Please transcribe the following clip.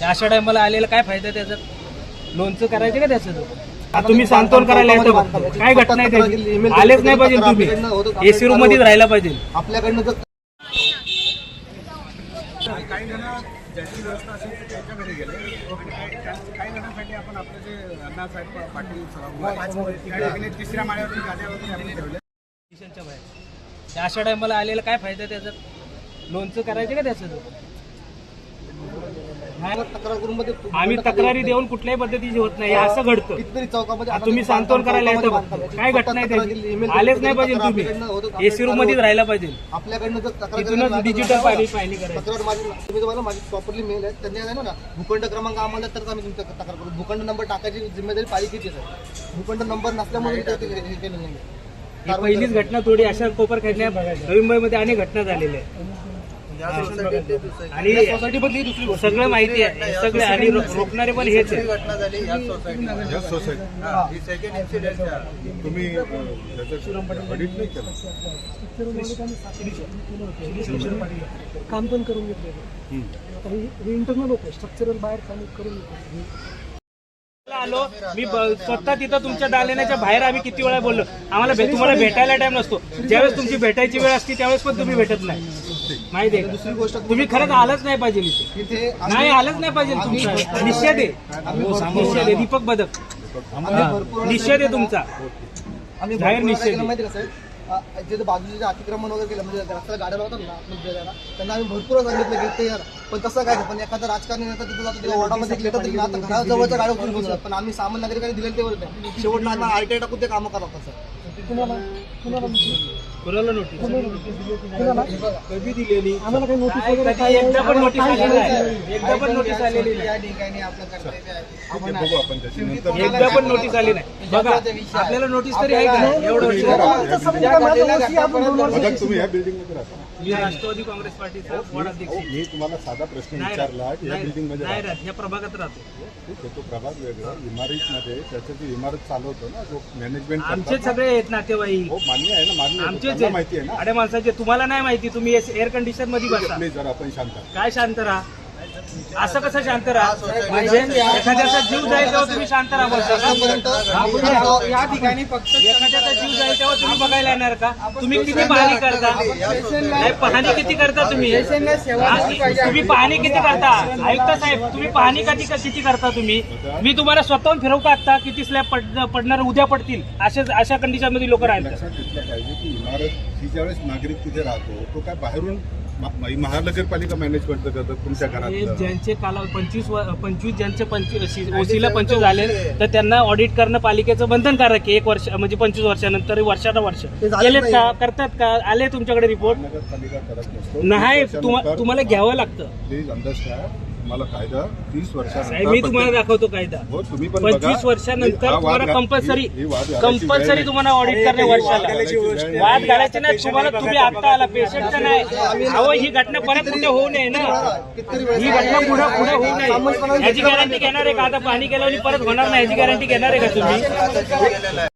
अशा टायमाला आलेला काय फायदा त्याचा? लोनचं करायचं का त्याचं? तुम्ही सांत्वन करायला येतं काय घटना आहे त्याची? आलेच नाही पाहिजे तुम्ही, एसी रूम मध्येच राहायला पाहिजे आपल्याकडनं. काही जण ज्यांची व्यवस्था असेल ते त्यांच्या घरी गेले आणि काही जणांसाठी आपण आपले जे अण्णासाहेब पाटील सभागृह तिसऱ्या माळ्यावरती गाद्यावरती आपण ठेवले. अशा टायमाला आलेला काय फायदा त्याचा? लोनचं करायचं का त्याचं? आम्ही तक्रारी देऊन कुठल्याही पद्धतीची होत नाही, असं घडतं. तुम्ही सांत्वन करायला येतं काय घटना आहे त्याची? आलेच नाही पाहिजे तुम्ही, एसी रूम मध्येच राहायला पाहिजे आपल्याकडनं. डिजिटल पाहिली करायची. तुम्हाला माझी प्रॉपरली मेल आहे, त्यांनी आहे ना भूखंड क्रमांक आम्हाला तर आम्ही तुमच्या तक्रार करू. भूखंड नंबर टाकायची जिम्मेदारी पालिकेचीच आहे. भूखंड नंबर नसल्यामुळे हे केलं नाही. पहिलीच घटना थोडी अशा कोपर खेळण्या नवी मुंबईमध्ये अनेक घटना झालेल्या आहेत आणि सोसायटीमधली दुसरी सगळं माहिती आहे सगळे, आणि रोखणारे पण हेच आहे. तुम्ही काम पण करून घेतले, इंटरनल होतं स्ट्रक्चरल बाहेर काम करून आलो मी स्वतः तिथं तुमच्या दालनाच्या बाहेर. आम्ही किती वेळा बोललो, आम्हाला तुम्हाला भेटायला टाइम नसतो. ज्यावेळेस तुमची भेटायची वेळ असते त्यावेळेस पण तुम्ही भेटत नाही. माहिती आहे, दुसरी गोष्ट तुम्ही खरंच आलंच नाही पाहिजे इथे. नाही आलंच नाही पाहिजे. तुमचा निषेध आहे, निषेध आहे. दीपक बदक निषेध आहे तुमचा, जाहीर निषेध. जे बाजूचे अतिक्रमण वगैरे केलं म्हणजे रस्त्याला गाड्या लावतात ना त्यांना आम्ही भरपूर सांगितलं की ते पण कसं काय, पण एखादा राजकारणी नेता तिथं जातो तेव्हा वॉर्डामध्ये लेटर तरी आता घराजवळच्या गाड्या उचलून घेऊन जातात. पण आम्ही सामान्य नागरिकांनी दिलेलं तेवढं नाही. शेवटला आम्हाला आरटीआय टाकून ते कामं करावं सर. कुणाला नोटीस कधी दिलेली? आम्हाला काही नोटीस एकदा पण नोटीस आलेली नाही. एकदा पण नोटीस आलेली नाही. एकदा पण नोटीस आली नाही. बघा आपल्याला नोटीस तरी आहे का? एवढं तुम्ही या बिल्डिंग मध्ये राहता? मी राष्ट्रवादी काँग्रेस पार्टीचा वॉर्ड अध्यक्ष. मी तुम्हाला साधा प्रश्न विचारला, या बिल्डिंग मध्ये नाही राहत, या प्रभागात राहतो. ठीक आहे, तो प्रभाग वेगळा. इमारतीमध्ये त्याचं जे इमारत चालवतो ना, जो मॅनेजमेंट आमचे सगळे आहेत नातेवाईक. हो मान्य आहे ना, मान्य आमचेच माहिती आहे ना. अरे माणसाचे तुम्हाला नाही माहिती, तुम्ही एअर कंडिशन मध्ये बसता. प्लीज जरा आपण शांत. काय शांत राहा? असं कसं शांत राहा? म्हणजे एखाद्याचा जीव जाईल तेव्हा तुम्ही शांत राहा बोलता का? या ठिकाणी फक्त एखाद्याचा जीव जाईल तेव्हा तुम्ही बघायला येणार का? तुम्ही किती पाहणी करता? पाहणी किती करता तुम्ही? तुम्ही पाहणी किती करता? आयुक्त साहेब, तुम्ही पाहणी किती करता तुम्ही? मी तुम्हाला स्वतःहून फिरवू का आता? किती स्लॅब पडणार उद्या पडतील अशा कंडिशन मध्ये लोक राहतात. लक्षात घेतलं पाहिजे की इमारत ही ज्यावेळेस नागरिक तिथे राहतो तो काय बाहेरून महानगरपालिका मॅनेजमेंट करतात तुमच्या घरात. ज्यांचे कालावधी 25 ज्यांचे ओसीला 25 झाले तर त्यांना ऑडिट करणं पालिकेचं बंधनकारक आहे. 1 वर्ष म्हणजे 25 वर्षानंतर वर्ष गेलेत का? करतात का? आले तुमच्याकडे रिपोर्ट? नगरपालिका करत नसतो. नाही, तुम्हाला घ्यावं लागतं. Please understand. मला कायदा 30 वर्षानंतर मी तुम्हाला दाखवतो कायदा. हो, तुम्ही पण 25 वर्षानंतर तुम्हाला कंपल्सरी तुम्हाला ऑडिट करणे वर्षाला. वाद घालायचे नाही तुम्हाला. तुम्ही आता आला, पेशंटचा नाही. अहो, ही घटना परत कुठे होऊ नये ना. ही घटना पुढे होऊ नये याची गॅरंटी घेणार आहे का? आता पाणी केल्यावर परत होणार नाही याची गॅरंटी घेणार आहे का तुम्ही?